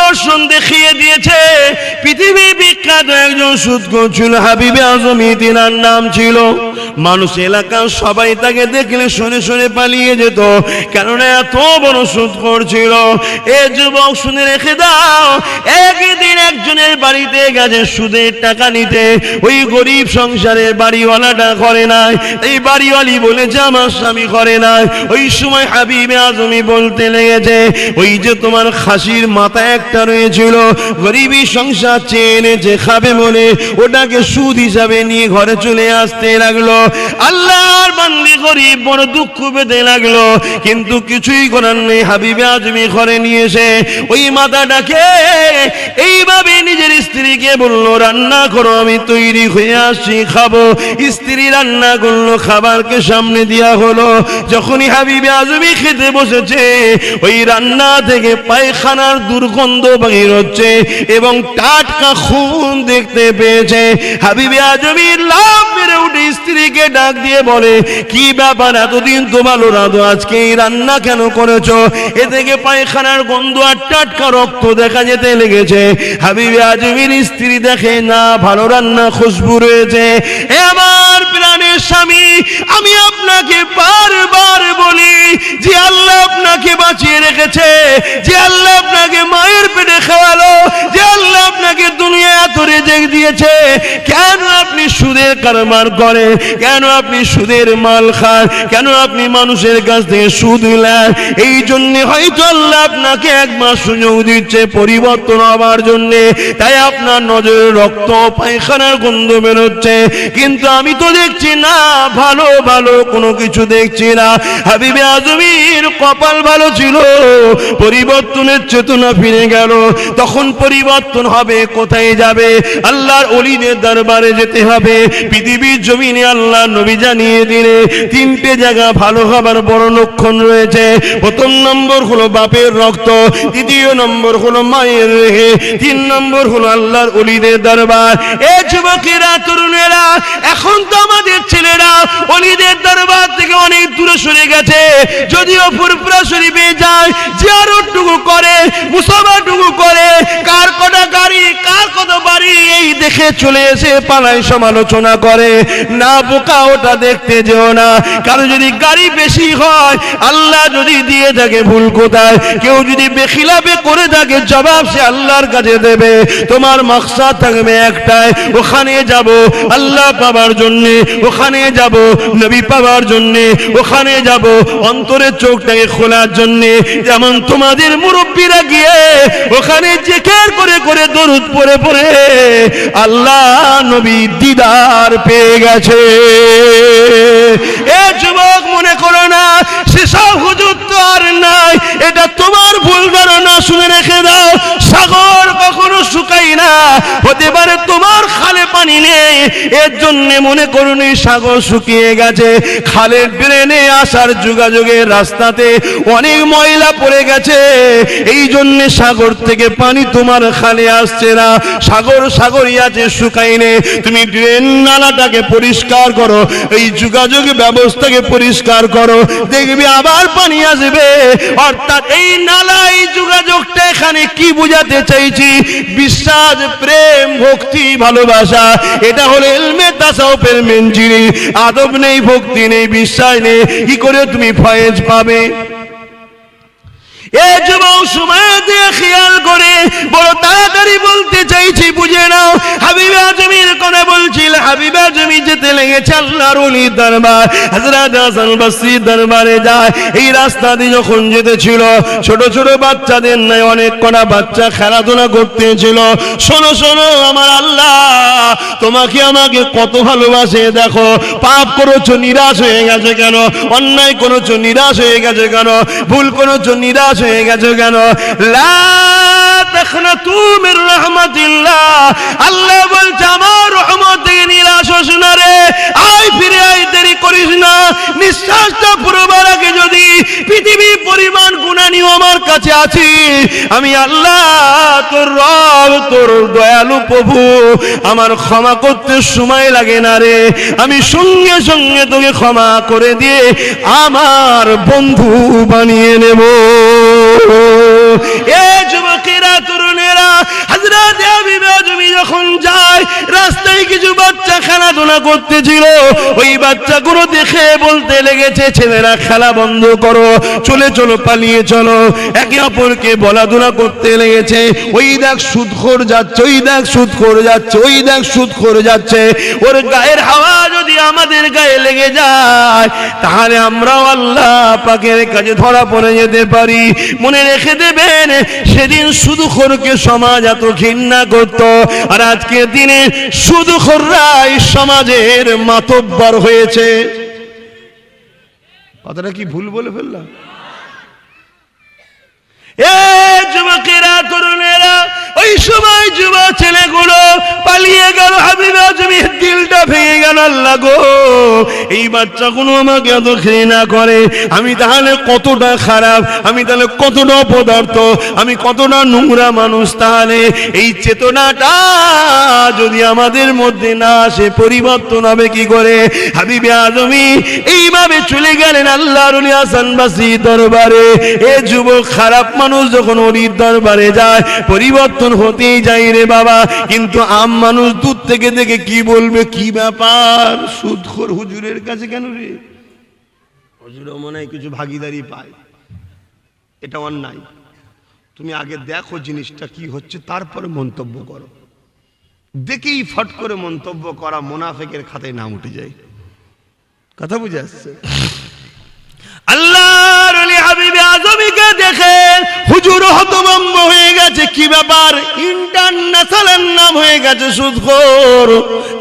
দর্শন দেখিয়ে দিয়েছে। পৃথিবী বিখ্যাত একজন সুদখোর ছিল, হাবিবে আজমি তিনার নাম ছিল। মানুষ এলাকার সবাই তাকে দেখলে শুনে শুনে পালিয়ে যেত, কেননা এত বড় সুদখোর ছিল। এ যুবক শুনে রেখে দাও, একদিন একজনের বাড়িতে গেছে সুদের টাকা নিতে। ওই গরিব সংসারের বাড়িওয়ালাটা করে নাই, এই বাড়িওয়ালি বলেছে আমার স্বামী করে নাই। ওই সময় হাবিবে আজমি বলতে লেগেছে, ওই যে তোমার খাসির মাথা একটা রয়েছিল, গরিবী সংসার চেয়ে এনেছে খাবে বলে, ওটাকে সুদ হিসাবে নিয়ে ঘরে চলে আসতে লাগলো। আল্লাহর বান্দি গরিব বড় দুঃখ পেতে লাগলো, কিন্তু কিছুই করার নেই। হাবিবে আজমি ঘরে নিয়ে এসে ওই মাথাটাকে এইভাবে নিজের স্ত্রীকে বললো, রান্না করো, আমি তৈরি হয়ে আসছি, খাবো। স্ত্রী রান্না করলো, খাবারকে সামনে দেওয়া হলো। যখনই হাবিবে আজমি খেতে বসেছে, ওই রান্না থেকে পায়খানার দুর্গন্ধ বের হচ্ছে এবং টাটকা খুন দেখতে পেয়েছে। হাবিবে আজমি লাফ মেরে উঠে স্ত্রীকে ডাক দিয়ে বলে, কি ব্যাপার, এতদিন তো ভালো রাঁধো, আজকে এই রান্না কেন করেছো? এ থেকে পায়খানার গন্ধ আর টাটকা রক্ত দেখা যেতে লেগেছে। হাবিবে আজমির স্ত্রী দেখে না, ভালো রান্না, খুশবু রয়েছে। হে আমার প্রাণের স্বামী, আমি আপনাকে বারবার বলি যে আল্লাহ আপনাকে বাঁচিয়ে রেখেছে, যে আল্লাহ আপনাকে মায়ের পেটে খাওয়ালো, যে আল্লাহ আপনাকে দুনিয়া এত রিজিক দিয়েছে, কেন আপনি সুদের কারবার করেন? কেন আপনি সুদের মাল খান? কেন আপনি মানুষের কাছ থেকে সুদ নেন? এই জন্য হয়তো আল্লাহ আপনাকে এক মাস সুযোগ দিচ্ছে পরিবর্তন হবার জন্য, তাই আপনার নজরে রক্ত পায়খানার গন্ধ বেরোচ্ছে, কিন্তু আমি তো দেখছি না, ভালো ভালো কোনো কিছু দেখছি না। হাবিবে আজমির কপাল ভালো ছিল, পরিবর্তনের চেতনা ফিরে গেল। তখন পরিবর্তন হবে, কোথায় যাবে? আল্লাহর ওলিদের দরবারে যেতে হবে। পৃথিবীর জমিনে আল্লাহ নবী জানিয়ে দিলে তিনটে জায়গা ভালো হবার বড় লক্ষণ রয়েছে। প্রথম নম্বর হলো বাপের রক্ত, দ্বিতীয় নম্বর হলো মায়ের রেহে, তিন নম্বর হলো আল্লাহর ওলিদের দরবার। এ যুবকেরা, তরুণেরা, এখন তো আমাদের ছেলেরা ওলিদের দরবার থেকে অনেক দূরে সরে গেছে। যদিও ফুরফুরা শরীফে যায়, জিয়ারতটুকু করে, মুসাফাটুকু করে, কার কটা গাড়ি, কার কত বাড়ি, এই দেখে চলে এসে পালায় সমালোচনা করে। না বোকা, ওটা দেখতে যেও না। কারো যদি গাড়ি বেশি হয়, আল্লাহ যদি দিয়ে থাকে, ভুল কোথায়? কেউ যদি বেখিলাফে করে থাকে, জবাব সে আল্লাহর কাছে দেবে। তোমার মাকসাদ থাকবে একটাই, ওখানে যাব আল্লাহ পাবার জন্যে, ওখানে যাব নবী পাবার জন্যে, ওখানে যাব অন্তরের চোখটাকে খোলার জন্যে। যেমন তোমাদের মুরব্বীরা গিয়ে ওখানে জিকির করে করে দরুদ পড়ে পড়ে আল্লাহ নবী দিদার পেয়ে গেছে। এ যুবক, মনে করো না সেসব হুজুর তো আর নাই, এটা তোমার ভুল ধারণা। শুনে রেখে দাও, সাগর কখনো শুকায় না। হতে পারে তোমার খালে পানি নেই, এর জন্য মনে করুন সাগর শুকিয়ে গেছে। খালের ড্রেনে আসার যোগাযোগের রাস্তাতে অনেক ময়লা পড়ে গেছে, এই জন্য সাগর থেকে পানি তোমার খালে আসছে না। সাগর সাগরই আছে, শুকায়নি। তুমি ড্রেন নালাটাকে পরিষ্কার করো, এই যোগাযোগ ব্যবস্থাকে পরিষ্কার করো, দেখবি আবার পানি আসবে। অর্থাৎ এই নালা, এই যোগাযোগটা, এখানে কি বোঝাতে চাইছি? বিশ্বাস, প্রেম, ভক্তি, ভালোবাসা, এটা হলো ইলমে তাসাউফের মেন জিনিস। আদব নেই, ভক্তি নেই, বিশ্বাস নেই, কি করে তুমি ফয়েজ পাবে? এ যুবক, সময় দিয়ে খেয়াল করে, বড় তাড়াতাড়ি বলতে চাইছি, বুঝে নাও। হাবিবে আজমির কথা বলছিল। হাবিবে আজমি যেতে লেগেছে আল্লাহর ওলির দরবার, হযরত হাসান বসরির দরবারে যায়। এই রাস্তা দিয়ে যখন যেতেছিল, ছোট ছোট বাচ্চাদের নাই অনেক কটা বাচ্চা খেলাধুলা করতেছিল। শোনো শোনো, আমার আল্লাহ তোমাকে আমাকে কত ভালোবাসে দেখো। পাপ করেছো, নিরাশ হয়ে গেছে কেন? অন্যায় করেছো, নিরাশ হয়ে গেছে কেন? ভুল করেছো, নিরাশ হয়ে গেছে কেন? লা তাখনাতু মির রাহমাতিল্লাহ, আল্লাহ বলছে আমার রহমত থেকে নিরাশ হোস না রে। আয় ফিরে আয়, দেরি করিস না। নিঃশ্বাসটা পুরোবার আগে যদি পৃথিবী পরিমাণ গুনাহ নিয়ে আমার কাছে আছি, আমি আল্লাহ তোর রব, তোর দয়ালু প্রভু, আমার ক্ষমা করতে সময় লাগে না রে। আমি সঙ্গে সঙ্গে তোকে ক্ষমা করে দিয়ে আমার বন্ধু বানিয়ে নেব। এ যুবকেরা, তরুণে হযরত হাবিবে আজমি যখন যায়, রাস্তায় কিছু বাচ্চা খেলাধুলা করতেছিল, ওই বাচ্চাগুলো দেখে বলতে লেগেছে, ছেলেরা খেলা বন্ধ করো, চলে চলো, পালিয়ে চলো। একে অপরকে বলাধুলা করতে লেগেছে, ওই দেখ সুদখোর যাচ্ছে, ওই দেখ সুদখোর যাচ্ছে, ওই দেখ সুদখোর যাচ্ছে। ওর গায়ের হাওয়া যদি আমাদের গায়ে লেগে যায়, তাহলে আমরাও আল্লাহ পাকের কাছে ধরা পড়ে যেতে পারি। মনে রেখে দেবেন, সেদিন সুদখোরকে সমাজ এত ঘৃণা করত, আর আজকের দিনে সুদখোররাই সমাজের মাতব্বর হয়েছে। কথাটা কি ভুল বলে ফেললাম? এ যুবকেরা, তরুণেরা, ওই সময় যুব ছেলেগুলো পালিয়ে গেল, হাবিবে আজমির দিলটা ভেঙে গেল। আল্লাহ গো, এই বাচ্চাগুলো আমাকে এত ঘৃণা করে, আমি তাহলে কতটা খারাপ, আমি তাহলে কতটা অপদার্থ, আমি কতটা নোংরা মানুষ। তাহলে এই চেতনাটা যদি আমাদের মধ্যে না আসে, পরিবর্তন হবে কি করে? হাবিবে আজমি এইভাবে চলে গেলেন আল্লাহর ওলি হাসান বসরির দরবারে। এ যুবক, খারাপ মানুষ যখন ওলির দরবারে যায়, পরিবর্তন হতেই যায় রে বাবা। কিন্তু আম মানুষ দূর থেকে দেখে কি বলবে, কি ব্যাপার, সুদখোর হুজুরের কাছে কেন রে? হুজুরও মনে হয় কিছু ভাগিদারি পায়, এটা অন্যায়। তুমি আগে দেখো জিনিসটা কি হচ্ছে, তারপরে মন্তব্য করো। দেখেই ফট করে মন্তব্য করা মুনাফিকের খাতায় নাম উঠে যায়। কথা বুঝে আসছে? আল্লাহর ওলি হাবিবে আজমিকে দেখে হুজুর হতভম্ব হয়ে গেছে। কি ব্যাপার, ইন্টারন্যাশনাল নাম হয়ে গেছে সুদখোর,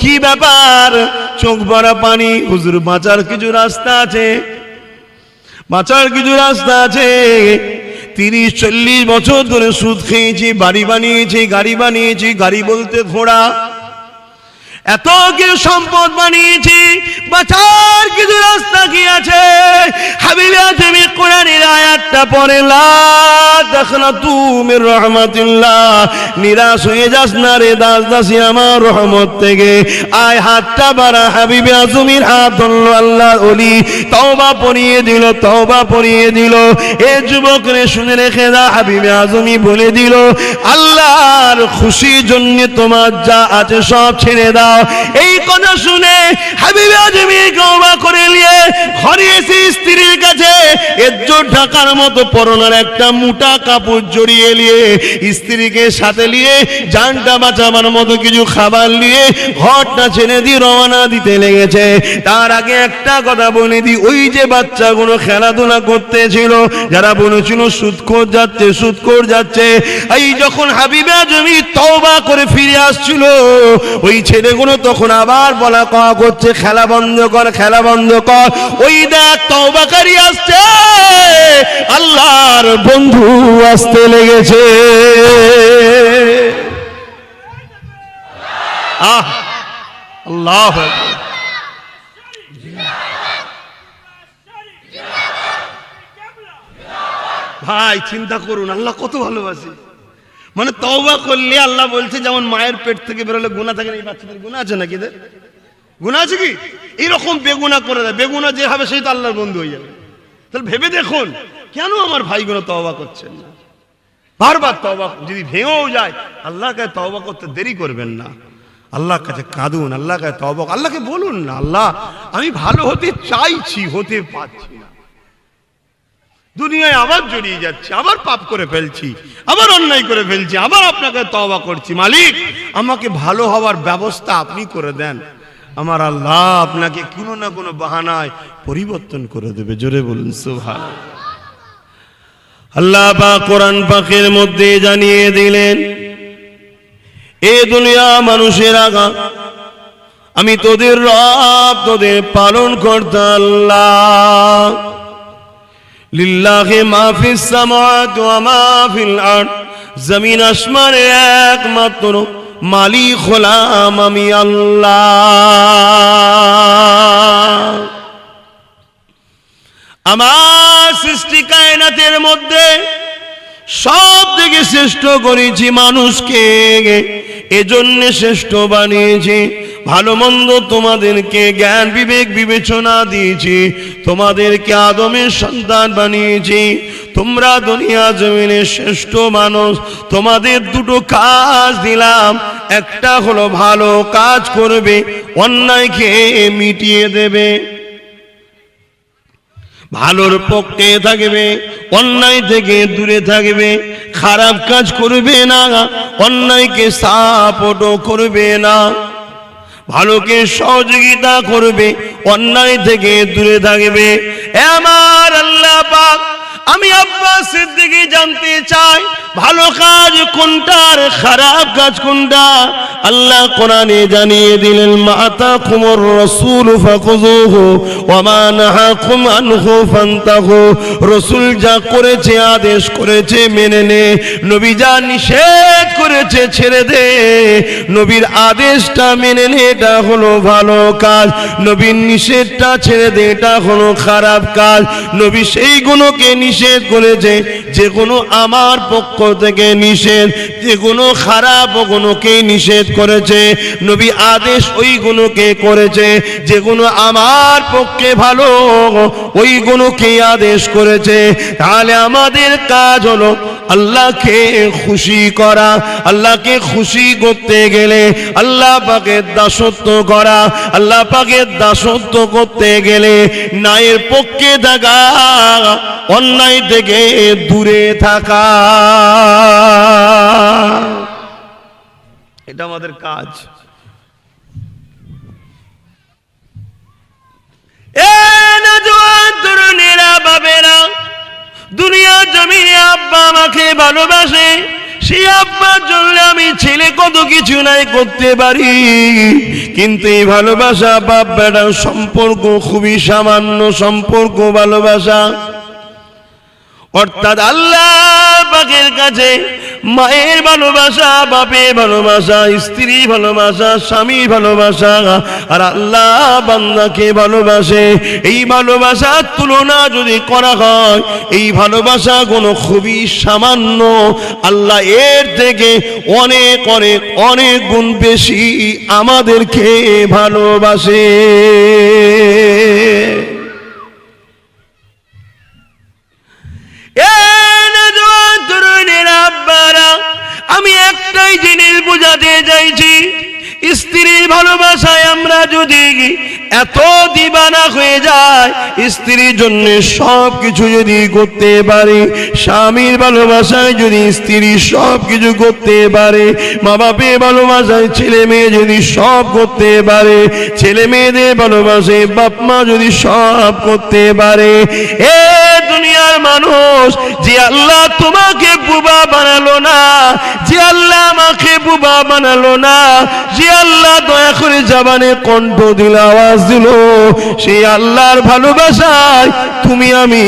কি ব্যাপার? চোখ ভরা পানি। হুজুর, বাঁচার কিছু রাস্তা আছে, বাঁচার কিছু রাস্তা আছে। 30-40 বছর ধরে সুদ খেয়েছি, বাড়ি বানিয়েছি, গাড়ি বানিয়েছি, গাড়ি বলতে ঘোড়া, এত কিছু সম্পদ বানিয়েছি, বাঁচার কিছু রাস্তা কি আছে? হাবিবে আজমি কোরআনের আয়াতটা পড়ে, লা তাখনাতু মির রাহমাতিল্লাহ, নিরাশ হয়ে যাস না রে দাস দাসী আমার রহমত থেকে। আয় হাতটা বাড়া। হাবিবে আজমির হাত ধরল আল্লাহর ওলি, তওবা পড়িয়ে দিল, তওবা পড়িয়ে দিল। এ যুবক রে, শুনে রেখে দা, হাবিবে আজমি বলে দিল, আল্লাহর খুশির জন্য তোমার যা আছে সব ছেড়ে দাও। এই কথা শুনে হাবিবে আজমি তওবা করে নিয়ে ঘরে এসে স্ত্রীর কাছে ইজ্জত ঢাকার মতো পরনের একটা মোটা কাপড় জড়িয়ে নিয়ে, স্ত্রীকে সাথে নিয়ে জানটা বাঁচাবার মতো কিছু খাবার নিয়ে ঘরটা ছেড়ে দিয়ে রওনা দিতে লেগেছে। তার আগে একটা কথা বলে দিই, ওই যে বাচ্চাগুলো খেলাধুলা করতেছিল, যারা বলেছিল সুদখোর যাচ্ছে, সুদখোর যাচ্ছে, এই যখন হাবিবে আজমি তওবা করে ফিরে আসছিল, ওই ছেলেগুলো তখন আবার বলা কওয়া করছে, খেলা বন্ধ কর, খেলা বন্ধ কর। ওই দেখ, তওবাকারী আসছে, আল্লাহর বন্ধু আসতে লেগেছে। আল্লাহু আকবার। ভাই চিন্তা করুন, আল্লাহ কত ভালোবাসে। মানে তওবা করলে আল্লাহ বলছে, যেমন মায়ের পেট থেকে বেরোলে গুনাহ থাকে না, এই বাচ্চাদের গুনাহ আছে নাকি? এদের গুনাহ আছে কি? এইরকম বেগুনাহ করে দেয়, বেগুনাহ যে হবে সেই তো আল্লাহর বন্ধু হয়ে যাবে। তাহলে ভেবে দেখুন, কেন আমার ভাইগুলো তওবা করছেন না? বারবার তওবা যদি ভেঙেও যায়, আল্লাহর কাছে তওবা করতে দেরি করবেন না, আল্লাহর কাছে কাঁদুন, আল্লাহর কাছে তওবা, আল্লাহকে বলুন না, আল্লাহ আমি ভালো হতে চাইছি, হতে পারছি না, দুনিয়ায় আবার জড়িয়ে যাচ্ছি, আবার পাপ করে ফেলছি, আবার অন্যায় করে ফেলছি, আবার আপনাকে তওবা করছি, মালিক আমাকে ভালো হওয়ার ব্যবস্থা আপনি করে দেন। আমার আল্লাহ আপনাকে কোনো না কোনো বাহানায় পরিবর্তন করে দেবে। জোরে বলুন সুবহানাল্লাহ। আল্লাহ পাক কোরআন পাকের মধ্যে জানিয়ে দিলেন, এ দুনিয়া মানুষের আগা, আমি তোদের রব, তোদের পালন কর্তা আল্লাহ। লিল্লাহি মা ফিস সামাওয়াতি ওয়া মা ফিল আরদ, জমিন আসমানের একমাত্র মালিক হলাম আমি আল্লাহ। আমার সৃষ্টি কায়নাতের মধ্যে সব থেকে শ্রেষ্ঠ করেছি মানুষকে, এজন্য শ্রেষ্ঠ বানিয়েছি। ভালো মন্দ তোমাদেরকে জ্ঞান বিবেক বিবেচনা দিয়েছি, তোমাদেরকে আদমের সন্তান বানিয়েছি, তোমরা দুনিয়া জমিনের শ্রেষ্ঠ মানুষ। তোমাদের দুটো কাজ দিলাম, একটা হলো ভালো কাজ করবে, অন্যায়কে মিটিয়ে দেবে, ভালোর পক্ষে থাকবে, অন্যায় থেকে দূরে থাকবে, খারাপ কাজ করবে না, অন্যায়কে সাপোর্টও করবে না, ভালোকে সহযোগিতা করবে, অন্যায় থেকে দূরে থাকবে। আমার আল্লাহ পাক, আমি আব্বাস সিদ্দিকী জানতে চাই ভালো কাজ কোনটা আর খারাপ কাজ কোনটা? আল্লাহ কোরআনে জানিয়ে দিলেন, মাতাকুমুর রাসূল ফাখুযুহু ওয়া মা নাহাকুম আনহু ফান্তাহু। রাসূল যা করেছে, আদেশ করেছে মেনে নে, নবী যা নিষেধ করেছে ছেড়ে দে। নবীর আদেশটা মেনে নে, এটা হলো ভালো কাজ, নবীর নিষেধটা ছেড়ে দে, এটা হলো খারাপ কাজ। নবী সেই গুণকে নিষেধ করেছে যেগুলো আমার পক্ষ থেকে নিষেধ, যেগুলো খারাপ গুণকে নিষেধ করেছে। নবী আদেশ ওই গুণকে করেছে যেগুলো আমার পক্ষে ভালো, ওই গুণকে আদেশ করেছে। তাহলে আমাদের কাজ হলো আল্লাহকে খুশি করা। আল্লাহকে খুশি করতে গেলে আল্লাহ পাকের দাসত্ব করা, আল্লাহ পাকের দাসত্ব করতে গেলে ন্যায়ের পক্ষে থাকা, অন্যায় থেকে দূরে থাকা, এটা আমাদের কাজ। তরুণেরা বাবেরা, দুনিয়া জমিনে আব্বা আমাকে ভালোবাসে, সেই আব্বার জন্য আমি ছেলে কত কিছু নাই করতে পারি, কিন্তু এই ভালোবাসা বাপ বেটার সম্পর্ক খুবই সামান্য সম্পর্ক ভালোবাসা। অর্থাৎ আল্লাহ পাকের কাছে মায়ের ভালোবাসা, বাপের ভালোবাসা, স্ত্রী ভালোবাসা, স্বামী ভালোবাসা, আর আল্লাহ বান্দাকে ভালোবাসে। এই ভালোবাসার তুলনা যদি করা হয়, এই ভালোবাসা কোনো খুবই সামান্য, আল্লাহ এর থেকে অনেক অনেক অনেক গুণ বেশি আমাদেরকে ভালোবাসে। আমি একটাই জিনিস বোঝাতে চাইছি, স্ত্রীর ভালোবাসায় আমরা যদি এত দিবানা হয়ে যায়, স্ত্রীর জন্য সব কিছু যদি করতে পারে, স্বামীর ভালোবাসায় যদি স্ত্রী সব কিছু করতে পারে, মা বাপের ভালোবাসায় ছেলে মেয়ে যদি সব করতে পারে, ছেলে মেয়েদের ভালোবাসায় বাপ মা যদি সব করতে পারে, এ দুনিয়ার মানুষ, যে আল্লাহ তোমাকে বুবা বানালো না, যে আল্লাহ আমাকে বুবা বানালো না, যে আল্লাহ দয়া করে জবানে কণ্ঠ দিল, আওয়াজ দিল, সেই আল্লাহর ভালোবাসায় তুমি আমি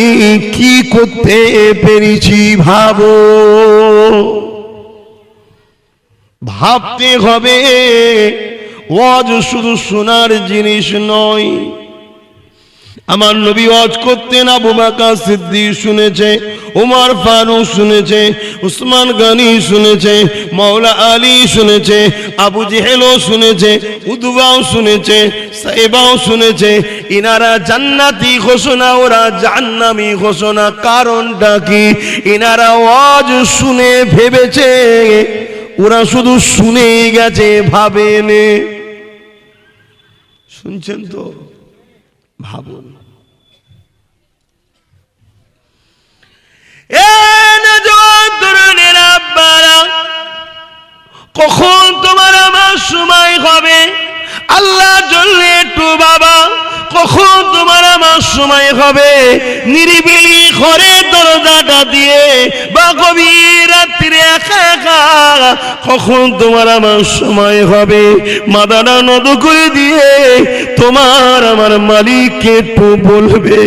কি করতে পেরেছি ভাবো। ভাবতে হবে, ওয়াজ শুধু শোনার জিনিস নয়। আমার নবী ওয়াজ করতেন, আবু বকর সিদ্দিক শুনেছে, উমর ফারুক শুনেছে, উসমান গনি শুনেছে, মাওলা আলী শুনেছে, আবু জেহেলও শুনেছে, উদবাও শুনেছে, সাইবাও শুনেছে। ইনারা জান্নাতি ঘোষণা, ওরা জাহান্নামী ঘোষণা। কারণটা কি? ইনারা ওয়াজ শুনে ভেবেছে, ওরা শুধু শুনে গেছে, ভাবেনে। শুনছেন তো? ভাবুন। কখন তোমার আমার সময় হবে আল্লাহ জন্য একটু বাবা, কখন তোমার আমার সময় হবে নিরিবিলি ঘরে দরজাটা দিয়ে বা গভীর রাত্রে একা একা, কখন তোমার আমার সময় হবে মাদানা নদ করে দিয়ে তোমার আমার মালিককে একটু বলবে,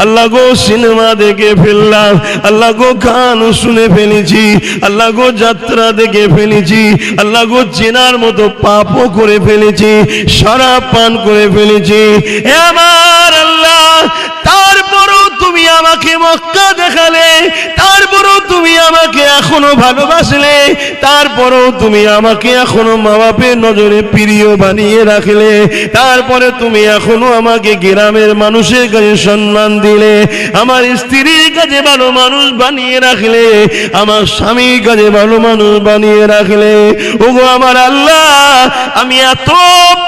আল্লাহ গো সিনেমা দেখে ফেললাম, আল্লাহ গো গান শুনে ফেলেছি, আল্লাহ গো যাত্রা দেখে ফেলেছি, আল্লাহ গো চেনার মতো পাপও করে ফেলেছি, শরাব পান করে ফেলেছি, আমার আল্লাহ তারপরও তুমি আমাকে মক্কা দেখালে, তারপরও তুমি আমাকে এখনো ভালোবাসলে, তারপর তারপরেও তুমি আমাকে এখনো মা বাপের নজরে প্রিয় বানিয়ে রাখলে, তারপরে তুমি এখনো আমাকে গ্রামের মানুষের কাছে সম্মান দিলে, আমার স্ত্রীর কাছে ভালো মানুষ বানিয়ে রাখলে, আমার স্বামীর কাছে ভালো মানুষ বানিয়ে রাখলে। ওগো আমার আল্লাহ, আমি এত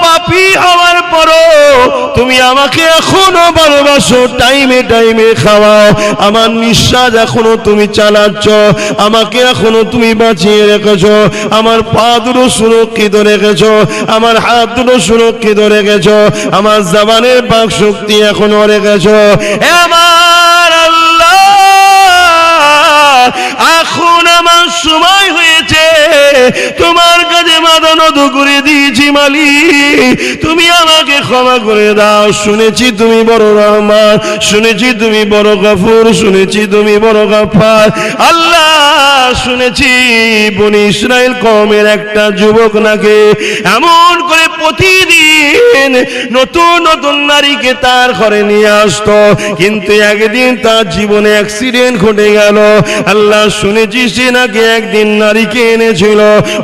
পাপী হওয়ার পরও তুমি আমাকে এখনো ভালোবাসো, টাইমে টাইমে খাওয়াও, আমার নিঃশ্বাস এখনো তুমি চালাচ্ছ, আমাকে এখনো তুমি বাঁচিয়ে রেখেছো, আমার পা দুটো সুরক্ষিত রেখেছো, আমার হাত দুটো সুরক্ষিত রেখেছো, আমার জবানের বাক শক্তি এখনো রেখেছো। আমার আল্লাহ, এখন আমার সময় হয়েছে, তোমার কাছে মাথা নত করে দিয়েছি মালিক, তুমি আমাকে ক্ষমা করে দাও। শুনেছি তুমি বড় রহমান, শুনেছি তুমি বড় গফুর, শুনেছি তুমি বড় গফফার। আল্লাহ, শুনেছি বনি ইসরাইল কওমের একটা যুবক নাকি এমন করে প্রতিদিন নতুন নতুন নারীকে তার ঘরে নিয়ে আসতো, কিন্তু একদিন তার জীবনে অ্যাক্সিডেন্ট ঘটে গেল। আল্লাহ, শুনেছি সে নাকি একদিন নারীকে এনেছিল,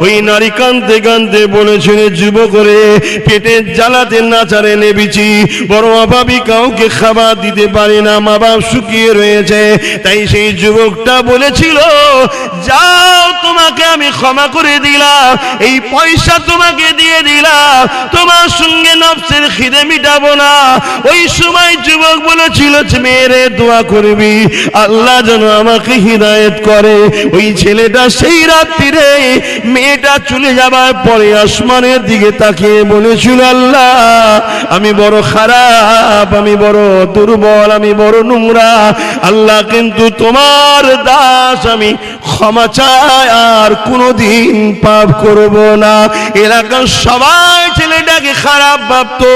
ওই নারী কাঁদতে কাঁদতে বলেছিল, যুবক করে পেটের জ্বালাতে নাচারে নেবেছি, বড় অভাবী, কাউকে খাবার দিতে পারি না, মা বাপ শুকিয়ে রয়েছে। তাই সেই যুবকটা বলেছিল, যাও, তোমাকে আমি ক্ষমা করে দিলাম, এই পয়সা তোমাকে দিয়ে দিলাম, তোমার সঙ্গে নফসের খিদে মিটাবো না। ওই সময় যুবক বলেছিল, মেয়েরে দোয়া করবি আল্লাহ যেন আমাকে হিদায়েত করে। ওই ছেলেটা সেই রাত্রিরে মেয়েটা চলে যাবার পরে আসমানের দিকে তাকিয়ে বলেছিল, আল্লাহ, আমি বড় খারাপ, আমি বড় দুর্বল, আমি বড় নোংরা, আল্লাহ, কিন্তু তোমার দাস আমি, ক্ষমা চাই, আর কোনোদিন পাপ করব না। এলাকার সবাই ছেলেটাকে খারাপ ভাবতো,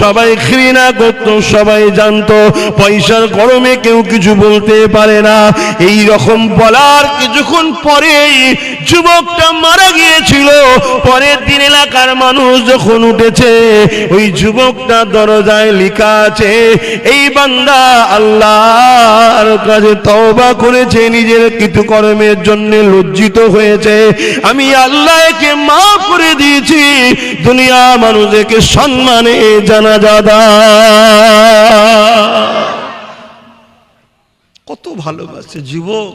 সবাই ঘৃণা করতো, সবাই জানতো পয়সার গরমে কেউ কিছু বলতে পারে না। এই রকম বলার কিছুক্ষণ পরেই যুবকটা মারা গিয়েছিল। পরের দিন এলাকার মানুষ যখন উঠেছে, ওই যুবকটা দরজায় লেখা আছে, এই বান্দা আল্লাহর কাছে তওবা করেছে, নিজের কৃতকর্মের জন্য লজ্জিত হয়েছে, আমি আল্লাহ একে মাফ করে দিয়েছি, দুনিয়া মানুষ একে সম্মানে জানাজা দাও। কত ভালোবাসে যুবক,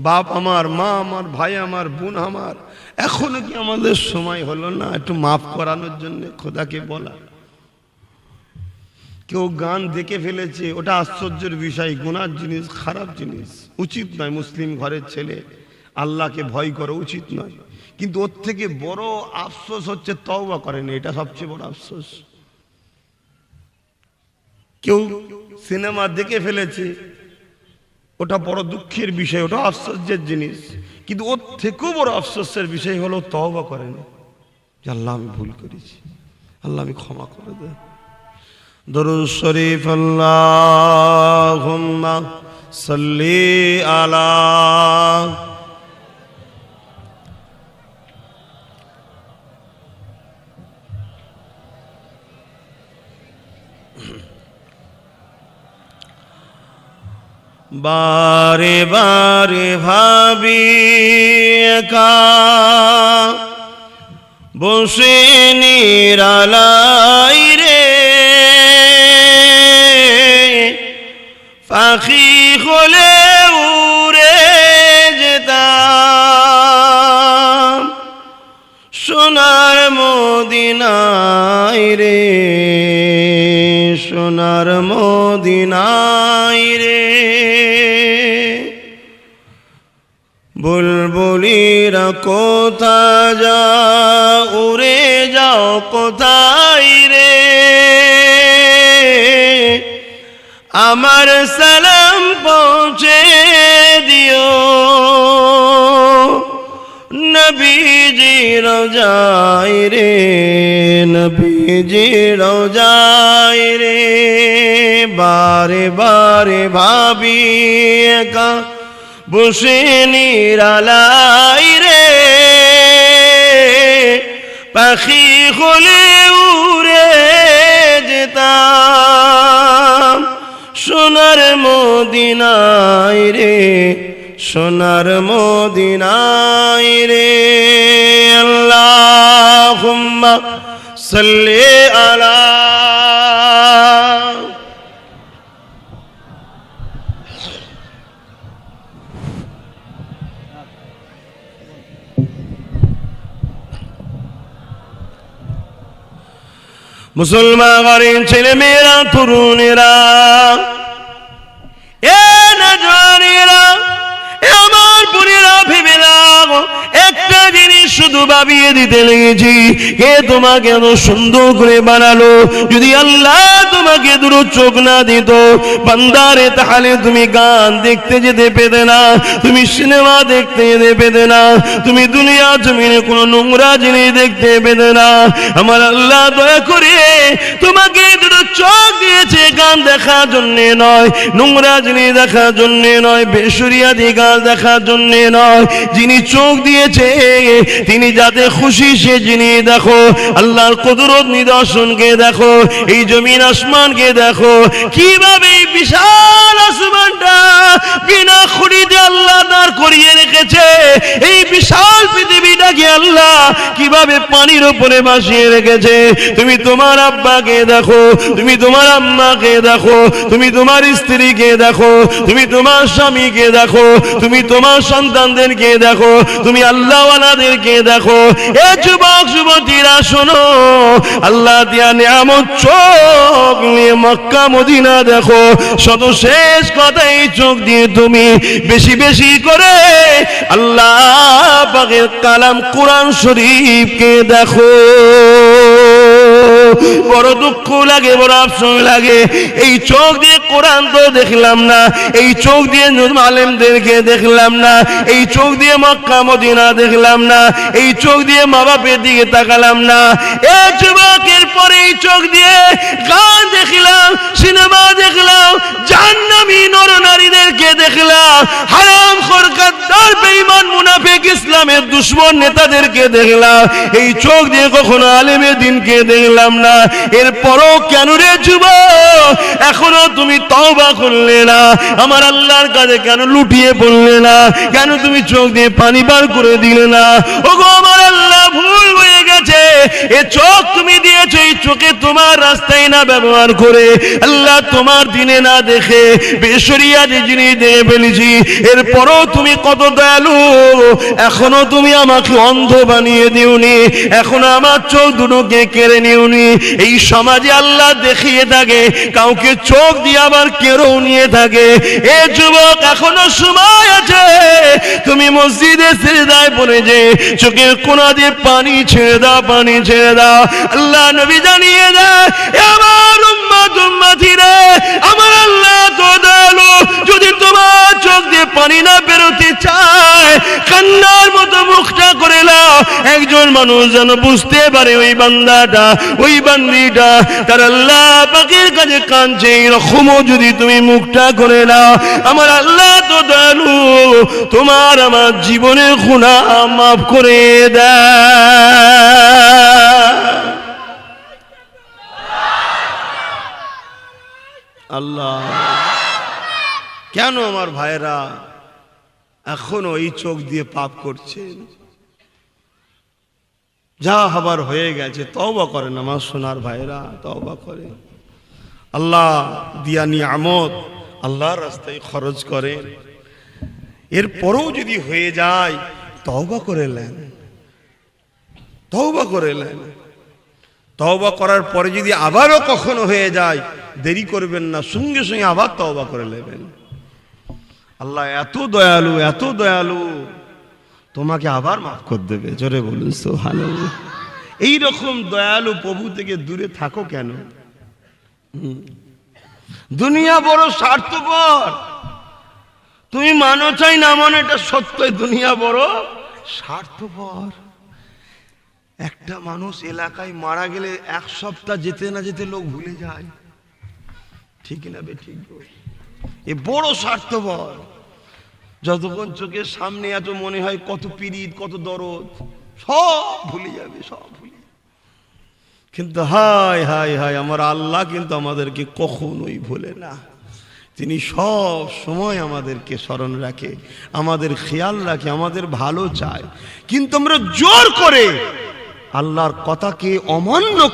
বাপ আমার, মা আমার, ভাই আমার, বোন আমার, এখনো কি আমাদের সময় হলো না একটু মাফ করানোর জন্য খোদাকে বলা? কেউ গান দেখে ফেলেছে, ওটা আশ্চর্যের বিষয়, গুনার জিনিস, খারাপ জিনিস, উচিত নয়। মুসলিম ঘরের ছেলে আল্লাহকে ভয় করা উচিত নয়, কিন্তু ওর থেকে বড় আফসোস হচ্ছে তওবা করেনি, এটা সবচেয়ে বড় আফসোস। কেউ সিনেমা দেখে ফেলেছে, ওটা বড় দুঃখের বিষয়, ওটা আফসোসের জিনিস, কিন্তু ওর থেকেও বড় আফসোসের বিষয় হলো তওবা করেনি, যে আল্লাহ আমি ভুল করেছি, আল্লাহ আমি ক্ষমা করে দে। দরুদ শরীফ, আল্লাহুম্মা সাল্লি আলা বারে বারে ভাবি একা বসে নিরালাই রে, পাখি হলে উড়ে যেতাম সোনার মদিনায় রে, সোনার মদিনায় রে। বুলবুলিরা কোথা যা উড়ে যাও কোথায় রে, আমার সালাম পৌঁছে দিও নবীজি রোজায় রে, নবীজি রোজায় রে। বারে বারে ভাবি একা বসে নিরালাই রে, পাখি হলে উড়ে যেতাম সোনার মদিনায় রে, সোনার মদিনায় রে আল্লাহুম্মা সাল্লি আলা মুসলমান ঘরের ছেলে মেয়েরা তরুণেরা এ নজওয়ানেরা এ আমার বোনেরা ভেবে নাও একটা জিনিস শুধু ভাবিয়ে দিতে লেগেছি কে তোমাকে এত সুন্দর করে বানালো যদি আল্লাহ তোমাকে দুটো চোখ না দিত বান্দারে তাহলে তুমি গান দেখতে যেতে পেতে না তুমি সিনেমা দেখতে যেতে পেতে না তুমি দুনিয়া জমিনে কোনো নোংরা জিনিস দেখতে পেতে না আমার আল্লাহ দয়া করে তোমাকে দুটো চোখ দিয়েছে গান দেখার জন্য নয় নোংরা জিনিস দেখার জন্য নয় বেসুরিয়াদি গান দেখার জন্য নয় যিনি চোখ দিয়েছে তিনি যাতে খুশি সে জিনিস দেখো আল্লাহর কুদরত নিদর্শনকে দেখো এই জমিন আসমানকে দেখো কিভাবে এই বিশাল আসমানটা বিনা খুঁড়িতে আল্লাহ দাঁড় করিয়ে রেখেছে এই বিশাল পৃথিবীটাকে আল্লাহ কিভাবে পানির উপরে ভাসিয়ে রেখেছে তুমি তোমার আব্বাকে দেখো তুমি তোমার আম্মাকে দেখো তুমি তোমার স্ত্রীকে দেখো তুমি তোমার স্বামীকে দেখো তুমি তোমার সন্তানদেরকে দেখো তুমি আল্লাহওয়ালাদেরকে দেখো এ যুবক যুবতীরা শোনো আল্লাহ দিয়া নিয়ামত চোখ নিয়ে মক্কা মদিনা দেখো শত শেষ কথা এই চোখ দিয়ে তুমি বেশি বেশি করে আল্লাহ পাকের কালাম কোরআন শরীফকে দেখো বড় দুঃখ লাগে বড় আফসোস লাগে এই চোখ দিয়ে কোরআন তো দেখলাম না এই চোখ দিয়ে আলেমদেরকে দেখলাম না এই চোখ দিয়ে মক্কা মদিনা দেখলাম না এই চোখ দিয়ে মা বাপের দিকে তাকালাম না এ যুবকের পরে এই চোখ দিয়ে গান দেখলাম সিনেমা দেখলাম জাহান্নামী নরনারীদেরকে দেখলাম হারামখোর গাদ্দার বেঈমান মুনাফিক ইসলামের দুশমন নেতাদেরকে দেখলাম এই চোখ দিয়ে কখনো আলেমের দিনকে দেখলাম না এরপরও কেন রে যুবক এখনো তুমি তওবা করলে না আমার আল্লাহর কাছে কেন লুটিয়ে পড়লে না কেন তুমি চোখ দিয়ে পানি বার করে দিলে না ওগো আমার আল্লাহ ভুল হয়ে গেছে এ চোখ তুমি দিয়েছো এই চোখে তোমার রাস্তায় না ব্যবহার করে আল্লাহ তোমার দিনে না দেখে বেশরিয়াতে জিনিস দেখে ফেলেছি এরপরও তুমি কত দয়ালু এখনো তুমি আমাকে অন্ধ বানিয়ে দিওনি এখনো আমার চোখ দুটোকে কেড়ে নিওনি এই সমাজে আল্লাহ দেখিয়ে থাকে কাউকে চোখ দিয়ে আবার কেড়েও নিয়ে থাকে এ যুবক এখনো সময় আছে তুমি মসজিদে সিজদায় পড়ে যে চোখের কোনা দিয়ে পানি ছেড়ে দাও পানি ছেড়ে দাও আল্লাহ নবী জানিয়ে দেয় আমার উম্মত উম্মতিরা আমার আল্লাহ তো দয়ালু যদি তোমার চোখ দিয়ে পানি না বেরোতে চায় কান্নার মতো মুখটা করে নাও একজন মানুষ যেন বুঝতে পারে ওই বান্দাটা ওই বান্দিটা তার আল্লাহ পাকের কাছে কাঁদছে এরকমও যদি তুমি মুখটা করে নাও আমার আল্লাহ তো দয়ালু তোমার আমার জীবনের গুনাহ মাফ করে দেয় আল্লাহ কেন আমার ভাইরা এখনো এই চোখ দিয়ে পাপ করছেন যা হবার হয়ে গেছে তওবা করেন আমার সোনার ভাইরা তওবা করেন আল্লাহ দিয়া নিয়ামত আল্লাহর রাস্তায় খরচ করেন এরপরেও যদি হয়ে যায় তওবা করে নেন তওবা করে নেন তওবা করার পরে যদি আবারও কখনো হয়ে যায় দেরি করবেন না সঙ্গে সঙ্গে আবার তওবা করে নেবেন আল্লাহ এত দয়ালু তোমাকে আবার মাফ করে দেবে জোরে বলুন সুবহানাল্লাহ এইরকম দয়ালু প্রভু থেকে দূরে থাকো কেন দুনিয়া বড় স্বার্থপর তুমি মানো চাই না মানো এটা সত্যই দুনিয়া বড় স্বার্থপর একটা মানুষ এলাকায় মারা গেলে এক সপ্তাহ যেতে না যেতে লোক ভুলে যায় ঠিক না বে ঠিক এ বড় স্বার্থপর যতক্ষণ চোখের সামনে এত মনে হয় কত পীড়িত কত দরদ সব ভুলে যাবে সব ভুলে কিন্তু হায় হায় হায় আমার আল্লাহ কিন্তু আমাদেরকে কখনোই ভুলে না তিনি সব সময় আমাদেরকে স্মরণ রাখে, আমাদের খেয়াল রাখে, আমাদের ভালো চায়। কিন্তু আমরা জোর করে আল্লাহর কথাকে অমান্য